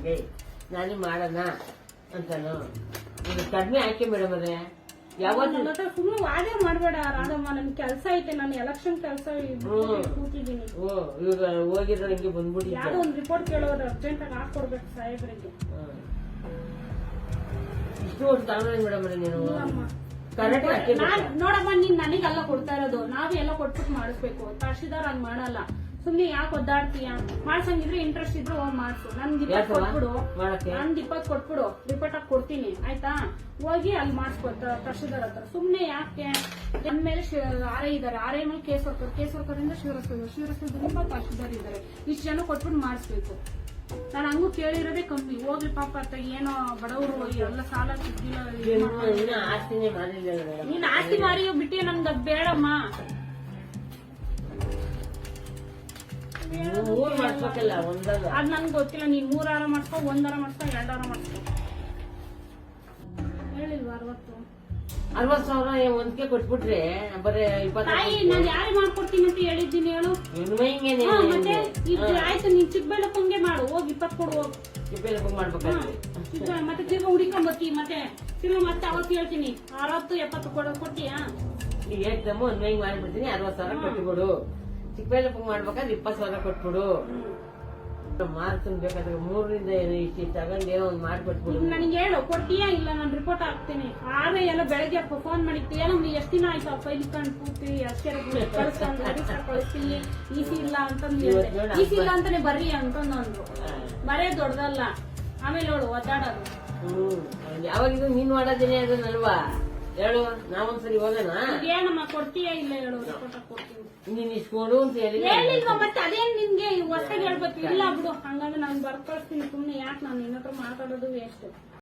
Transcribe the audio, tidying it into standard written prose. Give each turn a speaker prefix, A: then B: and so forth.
A: ನನಗೆ ನಾನೇ ಮಾಡೋಣ ಅಂತಾನು ಕಡಿಮೆ ಆಯ್ಕೆ ಮೇಡಮ್ ಅವ್ರೆ ಯಾವತ್ತು
B: ಸುಮ್ಮನೆ ವಾದ ಮಾಡ್ಬೇಡ ರಾಧಮ್ಮ, ನನ್ ಕೆಲ್ಸ ಐತೆ, ನಾನು ಎಲೆಕ್ಷನ್ ಕೆಲಸ ಕೂತಿದ್ದೀನಿ.
A: ಇವಾಗ ಹೋಗಿರೋ ಹಿಂಗೆ ಬಂದ್ಬಿಡಿ.
B: ಯಾವ್ದೋ ಒಂದ್ ರಿಪೋರ್ಟ್ ಕೇಳೋದು ಅರ್ಜೆಂಟ್ ಆಗಿ ಹಾಕೊಡ್ಬೇಕು ಸಾಹೇಬ್ರಿಗೆ.
A: ಇಷ್ಟು ವರ್ಷ ತಗೊಂಡ್ರೆ ಮೇಡಮ್ ಅವ್ರೆ ನೀನು ಕರೆಕ್ಟ್
B: ನೋಡಮ್ಮ, ನೀನ್ ನನಗೆಲ್ಲ ಕೊಡ್ತಾ ಇರೋದು, ನಾವೇ ಎಲ್ಲ ಕೊಟ್ಬಿಟ್ಟು ಮಾಡಿಸ್ಬೇಕು. ತಹಶೀಲ್ದಾರ್ ಹಂಗ್ ಮಾಡಲ್ಲ. ಸುಮ್ನೆ ಯಾಕೆ ಒದ್ದಾಡ್ತೀಯ? ಮಾಡ್ಸಂಗಿದ್ರೆ ಇಂಟ್ರೆಸ್ಟ್ ಇದ್ರೆ ಹೋಗಿ ಮಾಡ್ಸು. ನಂದ್ 20 ಕೊಟ್ಬಿಡು, ನಂದ್ 20 ಕೊಟ್ಬಿಡು, ರಿಪೋರ್ಟ್ ಹಾಕಿ ಕೊಡ್ತೀನಿ ಆಯ್ತಾ? ಹೋಗಿ ಅಲ್ಲಿ ಮಾಡಿಸ್ಕೊತ ತಹಶೀಲ್ದಾರ್ ಹತ್ರ. ಸುಮ್ನೆ ಯಾಕೆ? ನನ್ ಮೇಲೆ ಆರೇ ಇದಾರೆ, ಆರೇ ಮೇಲೆ ಕೇಸರ್ಕರಿಂದ ಶಿವರಸದಿಂದ ತಹಶೀಲ್ದಾರ್ ಇದಾರೆ. ಇಷ್ಟು ಜನ ಕೊಟ್ಬಿಟ್ಟು ಮಾಡಿಸ್ಬೇಕು. ನಾನು ಹಂಗೂ ಕೇಳಿರೋದೇ ಕಮ್ಮಿ. ಹೋಗ್ಲಿ ಪಾಪ ಅತ್ತ, ಏನೋ ಬಡವರು ಎಲ್ಲ ಸಾಲ ಸಿಗ್ಲಿಲ್ಲ.
A: ಆಸ್ತಿನೇ ಮಾಡಿಲ್ಲ.
B: ನೀನ್ ಆಸ್ತಿ ಮಾರಿ ಬಿಟ್ಟಿ, ನಮ್ದು ಅದ್ ಬೇಡಮ್ಮ.
A: ಮಾಡ್ಬೇಕಲ್ಲ ಒಂದಾಗ.
B: ಅದ್ ನನ್ಗೆ ಗೊತ್ತಿಲ್ಲ. ನೀನ್ 3 ಮಾಡ್ಕೊ, 1 ಮಾಡ್ಕೊ, 2 ಮಾಡ್ಕೊ. ಹೇಳಿಲ್ವಾ
A: 60,000 ಒಂದ್ಕೆ ಕೊಟ್ಬಿಟ್ರೆ ಬರೀ 20.
B: ತಾಯಿ, ನಾನ್ ಯಾರೇ ಮಾಡ್ಕೊಡ್ತೀನಿ ಅಂತ ಹೇಳಿದ್ದೀನಿ ಹೇಳು. ಮತ್ತೆ ಆಯ್ತು, ನೀನ್ ಚಿಕ್ಕಬಳ್ಳಾಪುರಂಗೆ ಮಾಡು. ಹೋಗಿ 20 ಕೊಡು, ಹೋಗಿ
A: ಚಿಕ್ಕಬಳ್ಳಾಪುರ ಮಾಡ್ಬೇಕು.
B: ಮತ್ತೆ ತಿರ್ಗಾ ಹುಡಿಕೊಂಬತ್ತಿ. ಮತ್ತೆ ಅವತ್ತು ಹೇಳ್ತೀನಿ 60, 70 ಕೊಡ್ತೀಯಾ?
A: ಈಗ ಹೇಳ್ತಮ್ಮ ಒಂದ್ ಮಾಡ್ಬಿಡ್ತೀನಿ. 60,000 ಕೊಟ್ಬಿಡು. ಚಿಕ್ಕಬಳ್ಳಾಪುರ ಮಾಡ್ಬೇಕಾದ್ರೆ 20,000 ಕೊಟ್ಬಿಡು. ಮಾರ್ಕ್ಸ್ ಬೇಕಾದ್ರೆ 3ರಿಂದ ಇಷ್ಟು ತಗೊಂಡೇ ಒಂದ್ ಮಾಡ್ಕೊಟ್ಬಿಡು.
B: ನನಗೆ ಹೇಳು, ಕೊಡ್ತೀಯಾ? ಇಲ್ಲ ನಾನು ರಿಪೋರ್ಟ್ ಹಾಕ್ತೀನಿ. ಆದ್ರೆ ಎಲ್ಲ ಬೆಳಗ್ಗೆ ಫೋನ್ ಮಾಡಿತ್ತು, ಏನೋ ಎಷ್ಟು ದಿನ ಆಯ್ತು ಫೈಲ್ ಇಟ್ಕೊಂಡು ಕೂತಿ ಅಷ್ಟೇ ಕಳಿಸ್ತೀನಿ. ಈಸಿ ಇಲ್ಲ ಅಂತಂದು ಈಸಿ ಇಲ್ಲ ಅಂತಾನೆ ಬರ್ರಿ ಅಂತಂದ್ರು. ಬರೇ ದೊಡ್ಡದಲ್ಲ. ಆಮೇಲೆ ನೋಡು ಒದ್ದಾಡೋದು.
A: ಯಾವಾಗಿದ್ರು ನೀನ್ ಮಾಡೋದೇನೆ ಅದನ್ನಲ್ವಾ? ಹೇಳು, ನಾವೊಂದ್ಸರಿ ಹೋಗೋಣ.
B: ಏನಮ್ಮ ಕೊಡ್ತೀಯಾ? ಇಲ್ಲ ಹೇಳು, ರಿಪೋರ್ಟ್ ಕೊಡ್ತೀನಿ.
A: ನೀನ್ ಇಸ್ಕೊಡು ಅಂತ ಹೇಳಿ
B: ಹೇಳಿಲ್ವಾ? ಮತ್ತೆ ಅದೇನ್ ನಿನ್ಗೆ ಹೊಸದಾಗಿ ಹೇಳ್ಬೇಕು? ಇಲ್ಲ ಬಿಡು, ಹಂಗಂದ್ರೆ ನಾನು ಬರ್ಕಳಿಸ್ತೀನಿ. ಸುಮ್ನೆ ಯಾಕೆ ನಾನು ನಿನ್ನ ಹತ್ರ ಮಾತಾಡೋದು ವೇಸ್ಟ್.